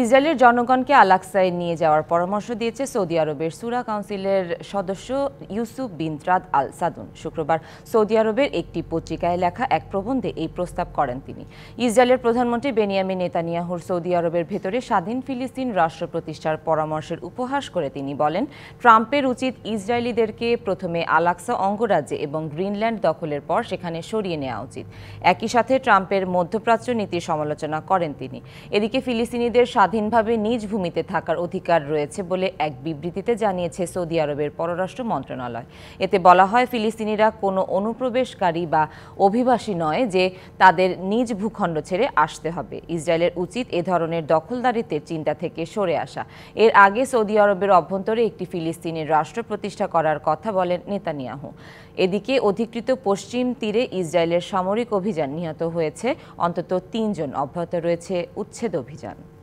ইসরায়েলের জনগণকে আল-আকসায় নিয়ে যাওয়ার পরামর্শ দিয়েছে সৌদি আরবের শূরা কাউন্সিলের সদস্য ইউসুফ বিন রাদ আল সাদুন। শুক্রবার সৌদি আরবের একটি পত্রিকায় লেখা এক প্রবন্ধে এই প্রস্তাব করেন তিনি। ইসরায়েলের প্রধানমন্ত্রী বেনিয়ামিন নেতানিয়াহুর সৌদি আরবের ভেতরে স্বাধীন ফিলিস্তিন রাষ্ট্র প্রতিষ্ঠার পরামর্শের উপহাস করে তিনি বলেন, ট্রাম্পের উচিত ইসরায়েলিদেরকে প্রথমে আল-আকসা অঙ্গরাজ্যে এবং গ্রিনল্যান্ড দখলের পর সেখানে সরিয়ে নেওয়া উচিত। একই সাথে ট্রাম্পের মধ্যপ্রাচ্য নীতির সমালোচনা করেন তিনি। এদিকে ফিলিস্তিনিদের স্বাধীনভাবে নিজ ভূমিতে থাকার অধিকার রয়েছে বলে এক বিবৃতিতে জানিয়েছে সৌদি আরবের পররাষ্ট্র মন্ত্রণালয়। এতে বলা হয়, ফিলিস্তিনিরা কোনো অনুপ্রবেশকারী বা অভিবাসী নয় যে তাদের নিজ ভূখণ্ড ছেড়ে আসতে হবে। ইসরায়েলের উচিত এ ধরনের দখলদারিত্বের চিন্তা থেকে সরে আসা। এর আগে সৌদি আরবের অভ্যন্তরে একটি ফিলিস্তিনের রাষ্ট্র প্রতিষ্ঠা করার কথা বলেন নেতানিয়াহু। এদিকে অধিকৃত পশ্চিম তীরে ইসরায়েলের সামরিক অভিযান নিহত হয়েছে অন্তত ৩ জন, অব্যাহত রয়েছে উচ্ছেদ অভিযান।